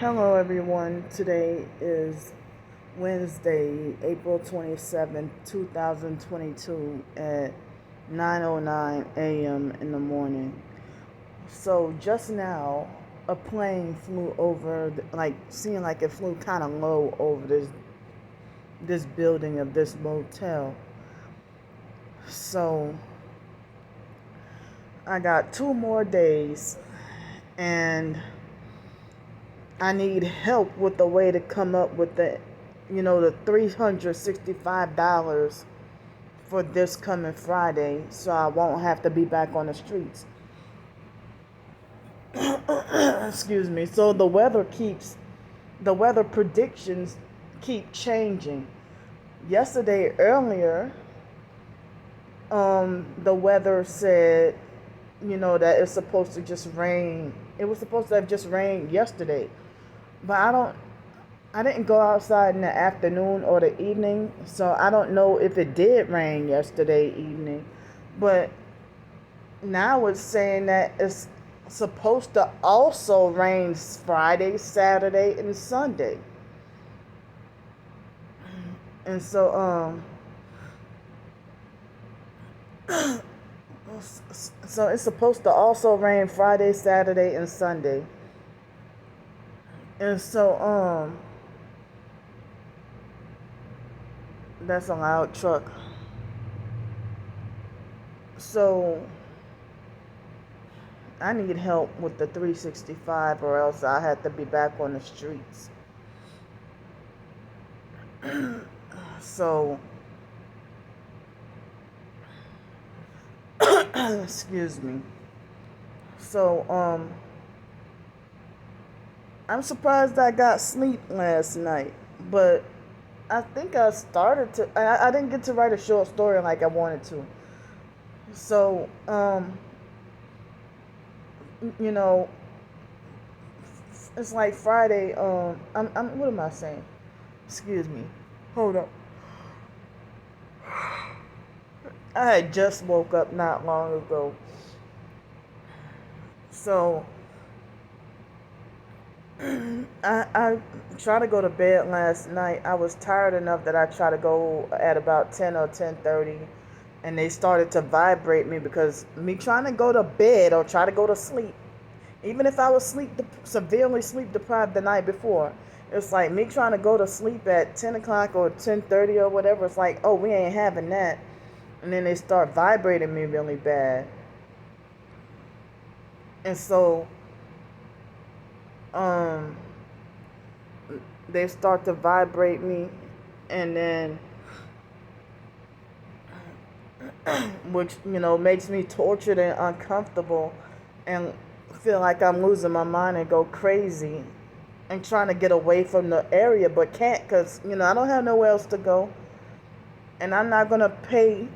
Hello, everyone. Today is Wednesday, April 27th, 2022 at 9:09 a.m. in the morning. So just now, a plane flew over, seemed like it flew kind of low over this building of this motel. So I got 2 more days, and I need help with the way to come up with the $365 for this coming Friday, so I won't have to be back on the streets. Excuse me. So the weather predictions keep changing. Yesterday earlier, the weather said, that it's supposed to just rain. It was supposed to have just rained yesterday. But I didn't go outside in the afternoon or the evening, so I don't know if it did rain yesterday evening. But now it's saying that it's supposed to also rain Friday, Saturday, and Sunday. And so so it's supposed to also rain Friday, Saturday, and Sunday. And so that's a loud truck. So I need help with the 365, or else I have to be back on the streets. So excuse me. So I'm surprised I got sleep last night, but I think I started to. I didn't get to write a short story like I wanted to. So, it's like Friday. What am I saying? Excuse me. Hold up. I had just woke up not long ago. So I tried to go to bed last night. I was tired enough that I tried to go at about 10 or 10:30, and they started to vibrate me because me trying to go to bed or try to go to sleep, even if I was severely sleep deprived the night before, it's like me trying to go to sleep at 10 o'clock or 10:30 or whatever. It's like, oh, we ain't having that. And then they start vibrating me really bad. And so they start to vibrate me, and then which makes me tortured and uncomfortable and feel like I'm losing my mind and go crazy and trying to get away from the area, but can't, because I don't have nowhere else to go, and I'm not gonna pay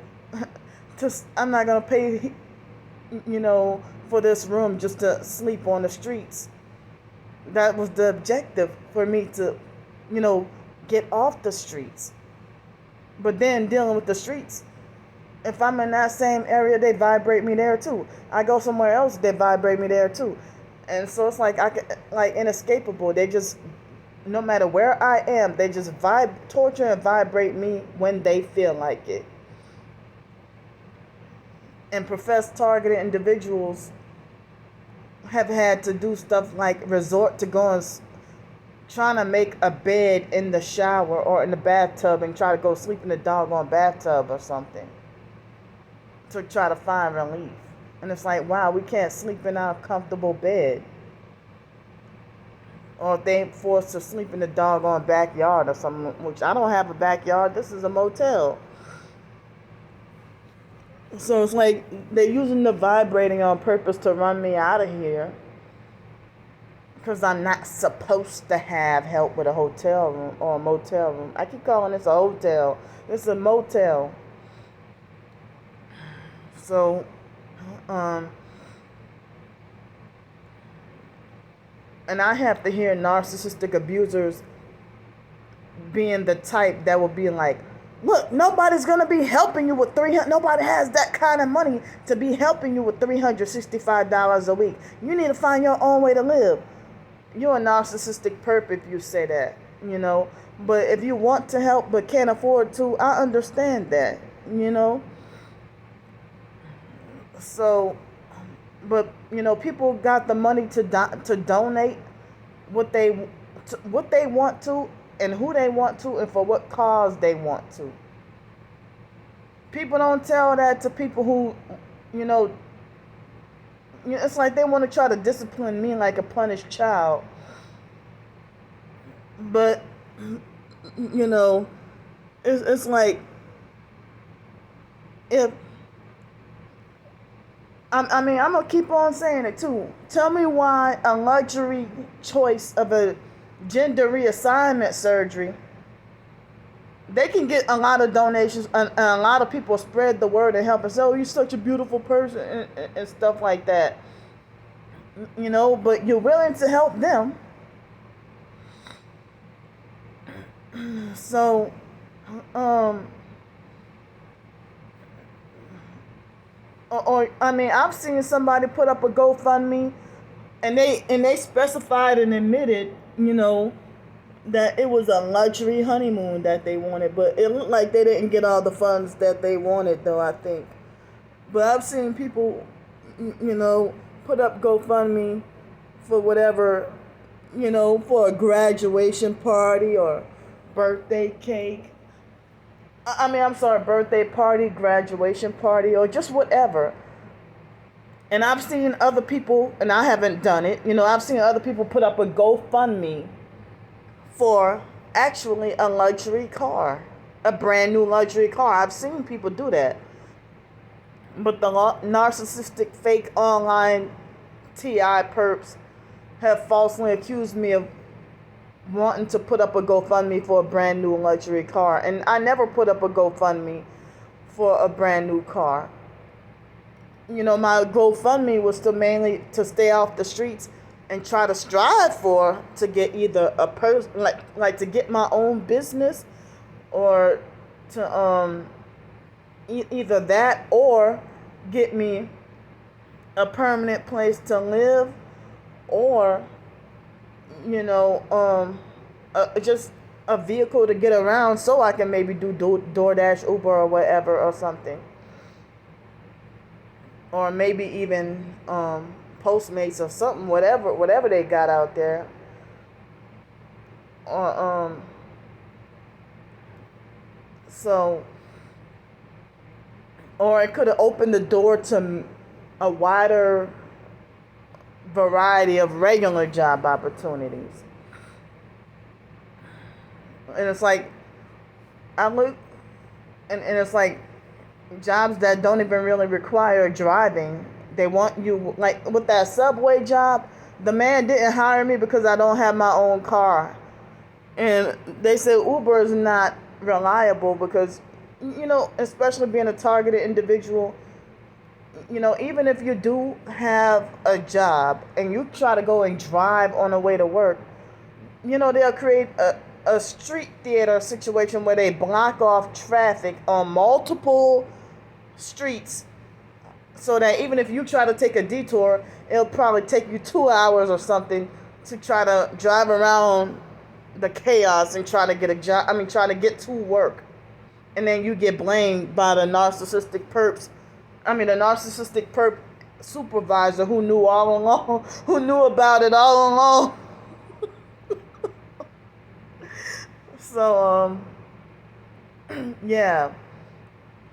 for this room just to sleep on the streets. That was the objective, for me to get off the streets. But then dealing with the streets, if I'm in that same area, they vibrate me there too. I go somewhere else, they vibrate me there too. And so it's like inescapable. They just, no matter where I am, they just torture and vibrate me when they feel like it. And professed targeted individuals have had to do stuff like resort to going, trying to make a bed in the shower or in the bathtub and try to go sleep in the doggone bathtub or something to try to find relief. And it's like, wow, we can't sleep in our comfortable bed. Or if they forced to sleep in the doggone backyard or something, which I don't have a backyard. This is a motel. So it's like they're using the vibrating on purpose to run me out of here, because I'm not supposed to have help with a hotel room or a motel room. I keep calling this a hotel. It's a motel. So, and I have to hear narcissistic abusers being the type that will be like, look, nobody's going to be helping you with nobody has that kind of money to be helping you with $365 a week. You need to find your own way to live. you're a narcissistic perp if you say that, you know. But if you want to help but can't afford to, I understand that, you know. So, but you know, people got the money to donate what what they want to, and who they want to, and for what cause they want to. People don't tell that to people who, you know, it's like they want to try to discipline me like a punished child. But, you know, it's like, if, I mean, I'm going to keep on saying it too. Tell me why a luxury choice of a gender reassignment surgery, they can get a lot of donations, and a lot of people spread the word and help and say, oh, you're such a beautiful person, and stuff like that. You know, but you're willing to help them. So, or I mean, I've seen somebody put up a GoFundMe, and they specified and admitted, you know, that it was a luxury honeymoon that they wanted, but it looked like they didn't get all the funds that they wanted, though, I think. But I've seen people, you know, put up GoFundMe for whatever, you know, for a graduation party or birthday cake. I mean, I'm sorry, birthday party, graduation party, or just whatever. And I've seen other people, and I haven't done it, you know, I've seen other people put up a GoFundMe for actually a luxury car, a brand new luxury car. I've seen people do that. But the narcissistic fake online TI perps have falsely accused me of wanting to put up a GoFundMe for a brand new luxury car. And I never put up a GoFundMe for a brand new car. You know, my GoFundMe was to mainly to stay off the streets and try to strive for to get either a person like to get my own business, or to either that or get me a permanent place to live, or you know just a vehicle to get around so I can maybe do DoorDash, Uber, or whatever, or something, or maybe even Postmates or something, whatever they got out there, or so, or it could have opened the door to a wider variety of regular job opportunities. And it's like, I look, and it's like jobs that don't even really require driving. They want you, like with that Subway job, the man didn't hire me because I don't have my own car. And they said Uber is not reliable because, you know, especially being a targeted individual, you know, even if you do have a job and you try to go and drive on the way to work, you know, they'll create a street theater situation where they block off traffic on multiple streets, so that even if you try to take a detour, it'll probably take you 2 hours or something to try to drive around the chaos and try to get a job. I mean, try to get to work. And then you get blamed by the narcissistic perps. I mean, the narcissistic perp supervisor who knew all along, who knew about it all along. So, yeah.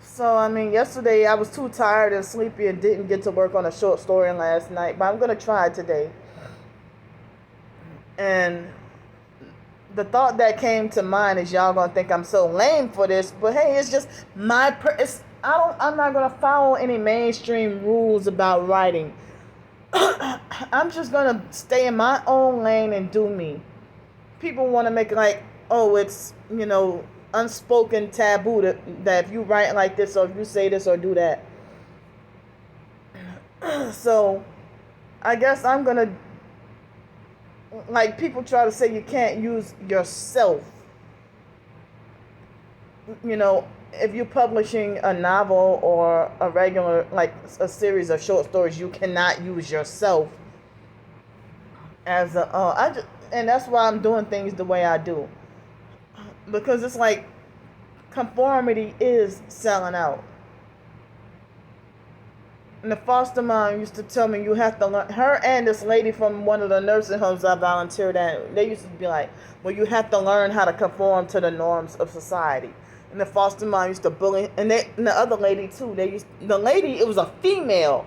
So, I mean, yesterday I was too tired and sleepy and didn't get to work on a short story last night, but I'm going to try today. And the thought that came to mind is y'all going to think I'm so lame for this, but hey, it's just I'm not going to follow any mainstream rules about writing. I'm just going to stay in my own lane and do me. People want to make it like, oh, it's, you know, unspoken taboo that if you write like this or if you say this or do that. So I guess I'm gonna, like, people try to say you can't use yourself, you know, if you're publishing a novel or a regular, like a series of short stories, you cannot use yourself. as a and that's why I'm doing things the way I do, because it's like conformity is selling out. And the foster mom used to tell me you have to learn. Her and this lady from one of the nursing homes I volunteered at, they used to be like, well, you have to learn how to conform to the norms of society. And the foster mom used to bully, and the other lady too. The lady, it was a female,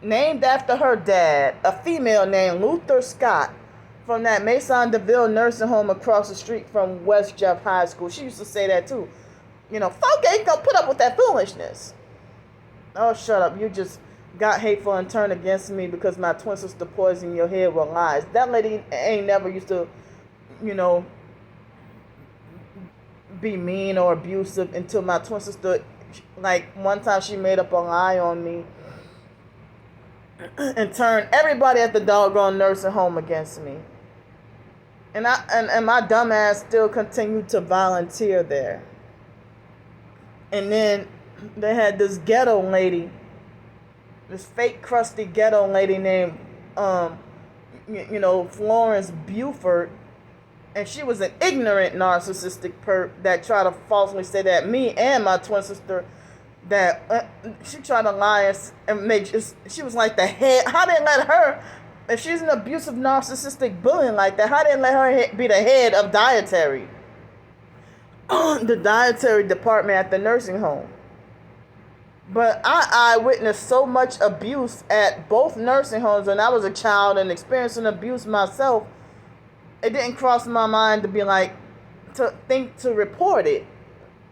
named after her dad, a female named Luther Scott, from that Maison DeVille nursing home across the street from West Jeff High School. She used to say that too. Folk ain't gonna put up with that foolishness. Oh, shut up. You just got hateful and turned against me because my twin sister poisoned your head with lies. That lady ain't never used to, you know, be mean or abusive until my twin sister, like, one time she made up a lie on me and turned everybody at the doggone nursing home against me. And my dumb ass still continued to volunteer there. And then they had this ghetto lady, this fake crusty ghetto lady named, Florence Buford. And she was an ignorant narcissistic perp that tried to falsely say that me and my twin sister, that she tried to lie and make, she was like the head. How they let her, if she's an abusive narcissistic bullying like that, how they let her be the head of dietary, the dietary department at the nursing home? But I witnessed so much abuse at both nursing homes when I was a child and experiencing abuse myself. It didn't cross my mind to be like, to think to report it,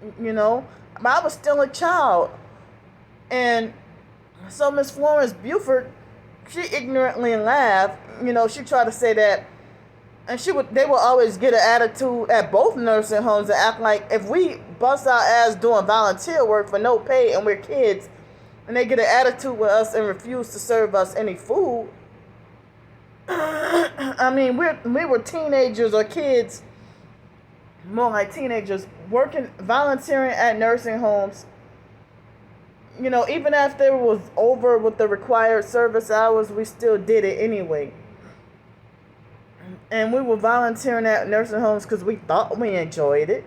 But I was still a child. And so Miss Florence Buford, she ignorantly laughed. She tried to say that, and they would always get an attitude at both nursing homes and act like if we bust our ass doing volunteer work for no pay and we're kids, and they get an attitude with us and refuse to serve us any food. I mean, we were teenagers or kids, more like teenagers, volunteering at nursing homes. Even after it was over with the required service hours, we still did it anyway. And we were volunteering at nursing homes because we thought we enjoyed it.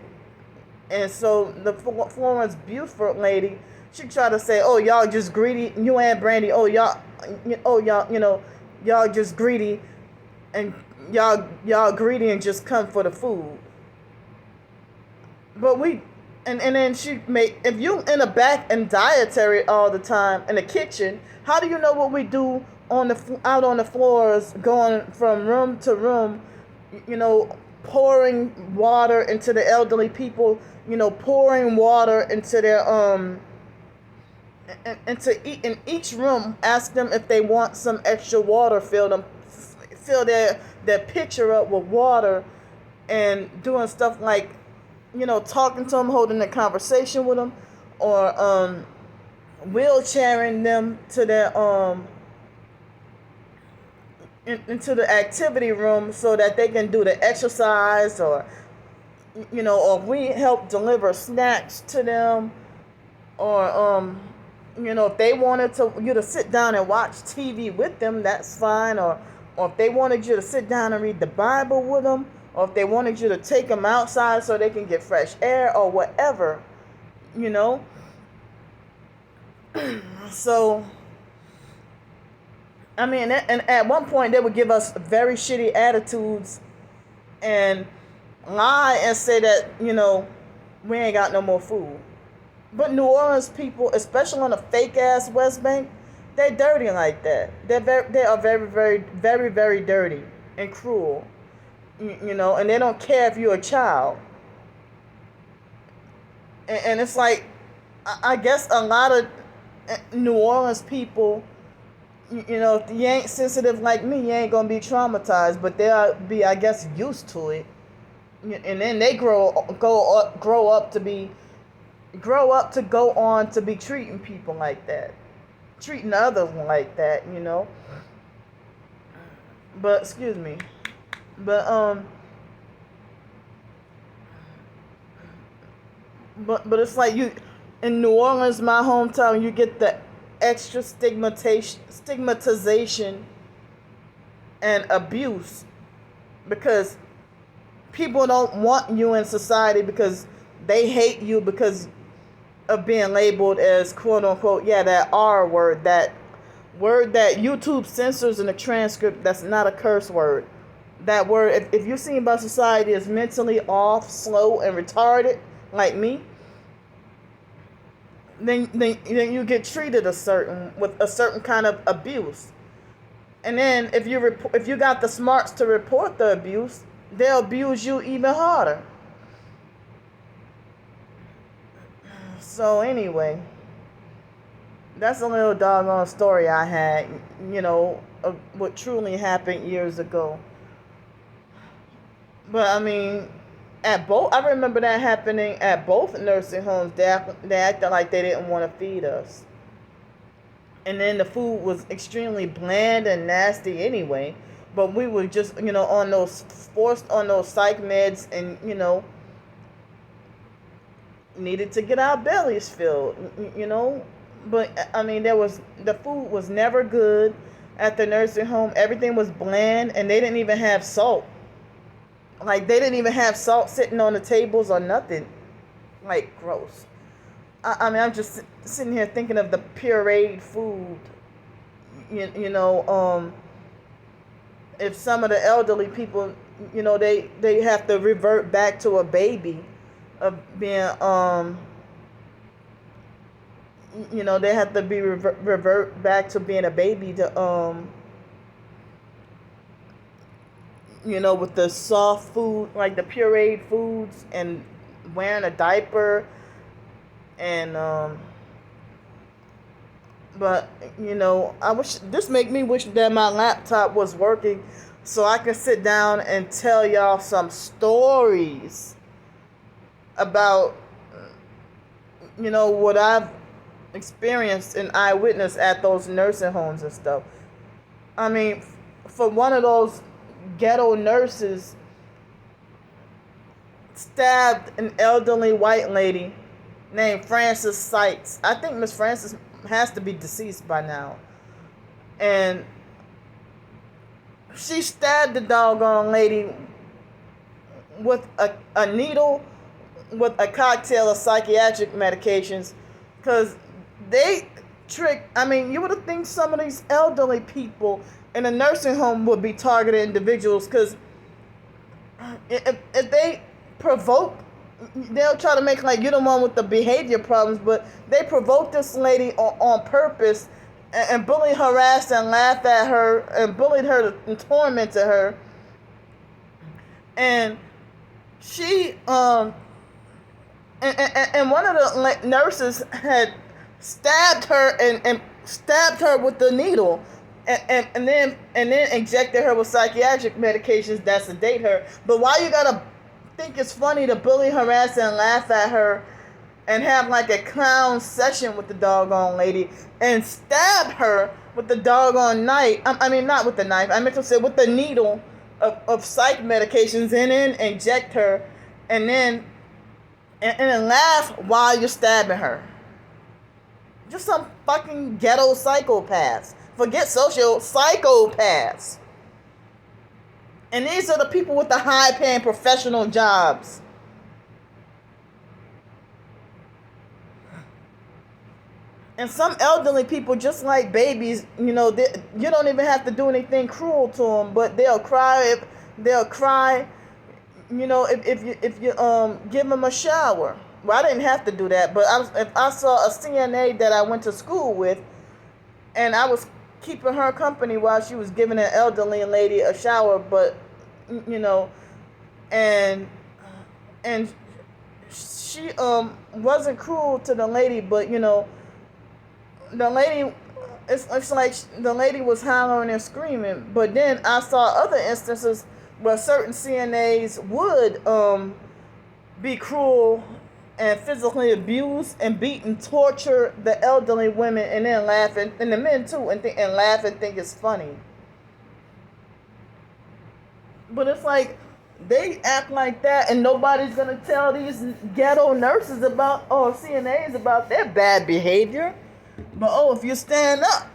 And so the Florence Buford lady, she tried to say, "Oh, y'all just greedy. You and Brandy. Y'all just greedy, and y'all greedy and just come for the food." But and then she if you in the back and dietary all the time in the kitchen, how do you know what we do out on the floors, going from room to room, pouring water into the elderly people, pouring water into their in each room, ask them if they want some extra water, fill their pitcher up with water, and doing stuff like, talking to them, holding a conversation with them, or wheelchairing them to their into the activity room so that they can do the exercise, or we help deliver snacks to them, or if they wanted you to sit down and watch TV with them, that's fine, or if they wanted you to sit down and read the Bible with them, or if they wanted you to take them outside so they can get fresh air, or whatever, So, I mean, and at one point they would give us very shitty attitudes and lie and say that, we ain't got no more food. But New Orleans people, especially on the fake ass West Bank, they're dirty like that. They are very, very, very, very dirty and cruel, and they don't care if you're a child. And it's like, I guess a lot of New Orleans people, if you ain't sensitive like me, you ain't gonna be traumatized, but they'll be, I guess, used to it, and then they grow up to go on to be treating people like that, treating others like that, But excuse me, but it's like in New Orleans, my hometown, you get the extra stigmatization and abuse, because people don't want you in society because they hate you because of being labeled as quote unquote, yeah, that R word, that word that YouTube censors in the transcript, that's not a curse word. That word, if you're seen by society as mentally off, slow, and retarded, like me, then you get treated with a certain kind of abuse. And then if you got the smarts to report the abuse, they'll abuse you even harder. So anyway, that's a little doggone story I had, of what truly happened years ago. But I mean, I remember that happening at both nursing homes. They acted like they didn't want to feed us. And then the food was extremely bland and nasty anyway. But we were just, forced on those psych meds, and, needed to get our bellies filled, But I mean, the food was never good at the nursing home. Everything was bland, and they didn't even have salt. Like, they didn't even have salt sitting on the tables or nothing. Like, gross. I mean, I'm just sitting here thinking of the pureed food. If some of the elderly people, they have to revert back to a baby of being, they have to be revert back to being a baby to, with the soft food, like the pureed foods, and wearing a diaper, and but this make me wish that my laptop was working so I could sit down and tell y'all some stories about what I've experienced and eyewitness at those nursing homes and stuff. I mean, for one of those ghetto nurses stabbed an elderly white lady named Frances Sykes. I think Miss Frances has to be deceased by now. And she stabbed the doggone lady with a needle with a cocktail of psychiatric medications, because they you would have think some of these elderly people in a nursing home would be targeted individuals, because if they provoke, they'll try to make like you're the one with the behavior problems, but they provoke this lady on purpose, and bullied, harassed, and laughed at her, and bullied her and tormented her. And she and one of the nurses had stabbed her and stabbed her with the needle, and then injected her with psychiatric medications that sedate her. But why you gotta think it's funny to bully, harass, and laugh at her, and have like a clown session with the doggone lady, and stab her with the doggone knife? I mean, not with the knife. I meant to say with the needle of psych medications, and then inject her, and then laugh while you're stabbing her. Just some fucking ghetto psychopaths. Forget social, psychopaths. And these are the people with the high-paying professional jobs. And some elderly people, just like babies, you don't even have to do anything cruel to them, but they'll cry. If you give them a shower. Well, I didn't have to do that, but if I saw a CNA that I went to school with, and I was keeping her company while she was giving an elderly lady a shower, but and she wasn't cruel to the lady, but the lady, it's like the lady was hollering and screaming. But then I saw other instances where certain CNAs would be cruel and physically abuse and beat and torture the elderly women, and then laugh, and the men too, and laugh and think it's funny. But it's like they act like that, and nobody's gonna tell these ghetto nurses CNAs about their bad behavior. But if you stand up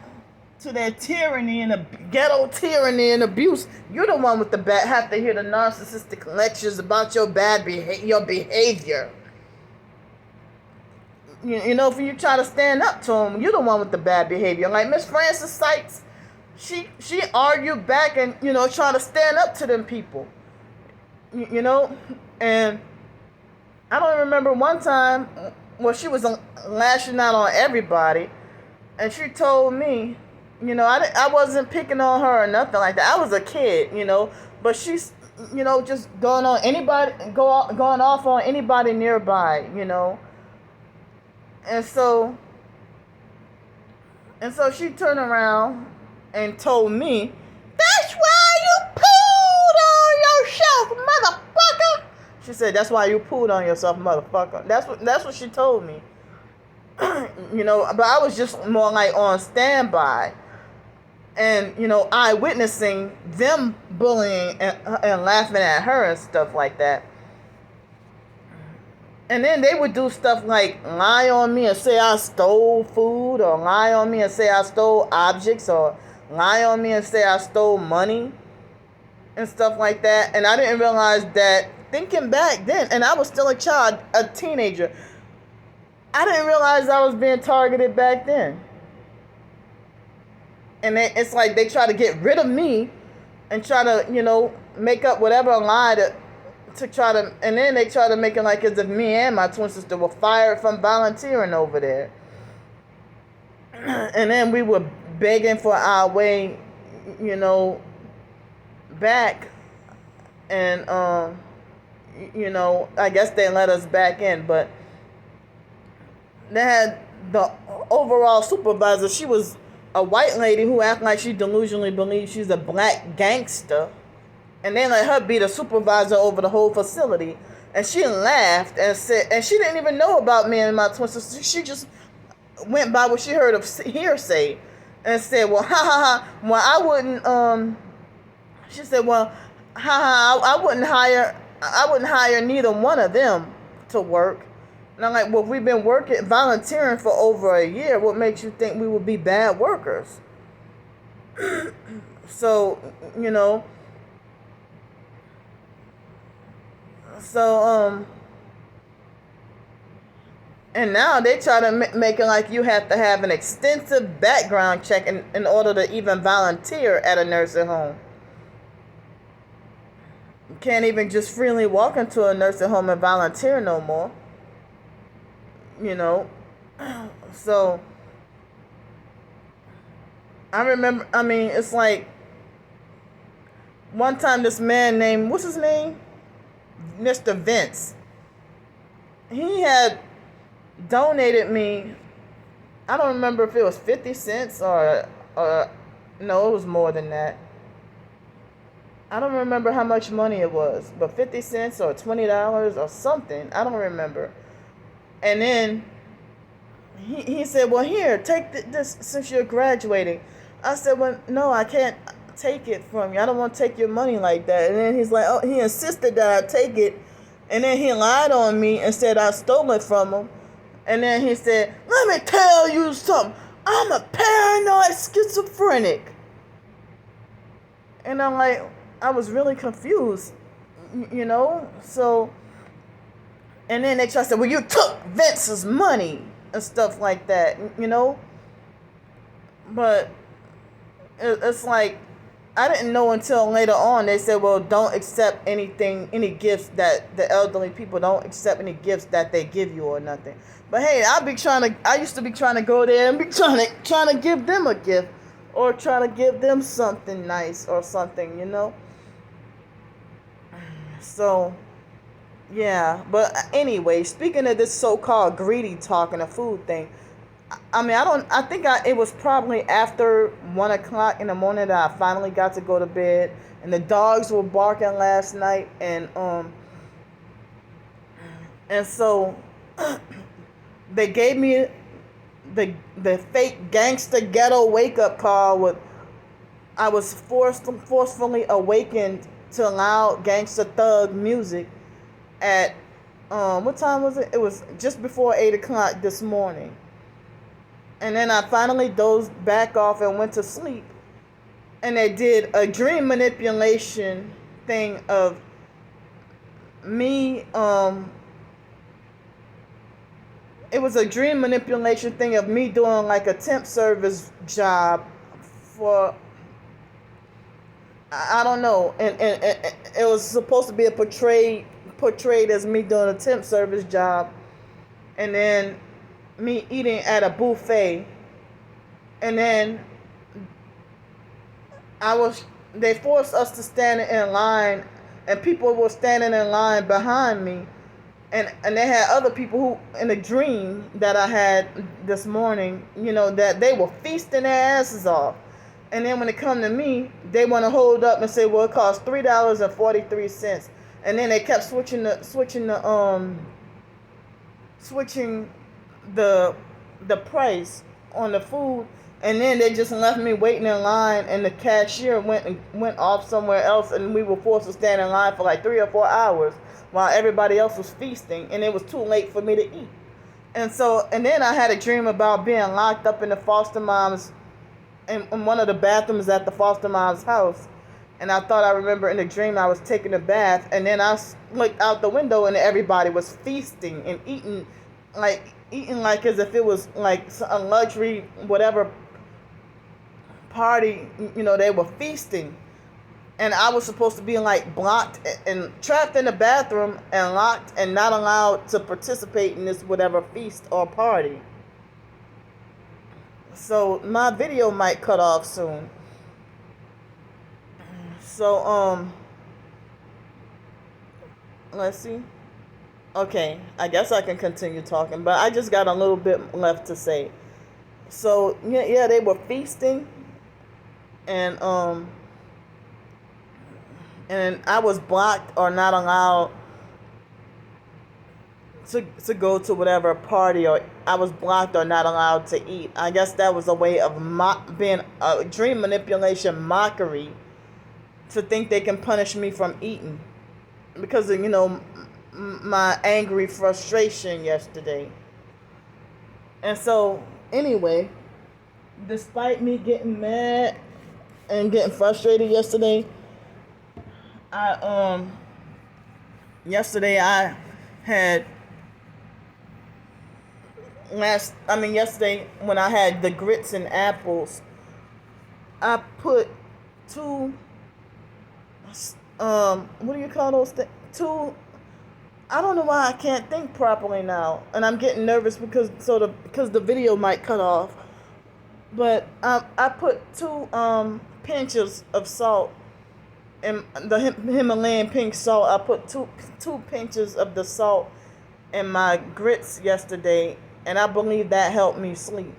to their tyranny and ghetto tyranny and abuse. You're the one with the bad. Have to hear the narcissistic lectures about your your behavior. You know, if you try to stand up to them, you're the one with the bad behavior. Like Miss Frances Sykes, she argued back and trying to stand up to them people. You know, and I don't remember one time. Well, she was lashing out on everybody, and she told me, I wasn't picking on her or nothing like that. I was a kid, but she's, just going off on anybody nearby, and so she turned around and told me, "That's why you pooed on yourself, motherfucker." She said, "That's why you pooed on yourself, motherfucker." That's what she told me. But I was just more like on standby. And, eyewitnessing them bullying and laughing at her and stuff like that. And then they would do stuff like lie on me and say I stole food, or lie on me and say I stole objects, or lie on me and say I stole money and stuff like that. And I didn't realize that, thinking back then, and I was still a child, a teenager, I didn't realize I was being targeted back then. And it's like they try to get rid of me and try to, make up whatever lie to try to, and then they try to make it like as if me and my twin sister were fired from volunteering over there. And then we were begging for our way, back. And, I guess they let us back in, but they had the overall supervisor. She was a white lady who acted like she delusionally believes she's a black gangster, and they let her be the supervisor over the whole facility. And she laughed and said, and she didn't even know about me and my twin sister. She just went by what she heard of hearsay and said, "Well, ha ha ha. Well, I wouldn't." She said, "Well, ha ha. I wouldn't hire neither one of them to work." And I'm like, "Well, we've been volunteering for over a year. What makes you think we would be bad workers?" So, and now they try to make it like you have to have an extensive background check in order to even volunteer at a nursing home. You can't even just freely walk into a nursing home and volunteer no more. So I remember, it's like one time this man named, what's his name? Mr. Vince. He had donated me, I don't remember if it was 50 cents or no, it was more than that. I don't remember how much money it was, but 50 cents or $20 or something. I don't remember. And then he said, "Well, here, take this since you're graduating." I said, "Well, no, I can't take it from you. I don't want to take your money like that." And then he's like, "Oh," he insisted that I take it. And then he lied on me and said I stole it from him. And then he said, "Let me tell you something. I'm a paranoid schizophrenic." And I'm like, I was really confused, so. And then they try to say, "Well, you took Vince's money," and stuff like that, But it's like, I didn't know until later on. They said, "Well, don't accept any gifts that the elderly people don't accept any gifts that they give you or nothing." But hey, I used to be trying to go there and be trying to give them a gift or trying to give them something nice or something, So. Yeah, but anyway, speaking of this so-called greedy talk and the food thing, it was probably after 1:00 in the morning that I finally got to go to bed, and the dogs were barking last night, and so they gave me the fake gangster ghetto wake-up call. I was forcefully awakened to loud gangster thug music at what time was it? It was just before 8:00 this morning. And then I finally dozed back off and went to sleep. And they did a dream manipulation thing of me. It was a dream manipulation thing of me doing like a temp service job for, I don't know, and it was supposed to be a portrayed as me doing a temp service job, and then me eating at a buffet, and then they forced us to stand in line, and people were standing in line behind me, and they had other people who, in a dream that I had this morning, that they were feasting their asses off. And then when it come to me, they want to hold up and say, well, it costs $3.43. And then they kept switching the price on the food. And then they just left me waiting in line, and the cashier went off somewhere else, and we were forced to stand in line for like 3 or 4 hours while everybody else was feasting, and it was too late for me to eat. And then I had a dream about being locked up in the foster mom's, in one of the bathrooms at the foster mom's house. And I thought I remember in the dream I was taking a bath, and then I looked out the window and everybody was feasting and eating like as if it was like a luxury whatever party, they were feasting. And I was supposed to be like blocked and trapped in the bathroom and locked and not allowed to participate in this whatever feast or party. So my video might cut off soon. So let's see. Okay, I guess I can continue talking, but I just got a little bit left to say. So yeah, they were feasting, and I was blocked or not allowed to go to whatever party, or I was blocked or not allowed to eat. I guess that was a way of being a dream manipulation mockery to think they can punish me from eating because of, my angry frustration yesterday. And so, anyway, despite me getting mad and getting frustrated yesterday, yesterday when I had the grits and apples, I put two, what do you call those things? I don't know why I can't think properly now, and I'm getting nervous because the video might cut off. But I put 2 pinches of salt, and the Himalayan pink salt. I put two pinches of the salt in my grits yesterday, and I believe that helped me sleep.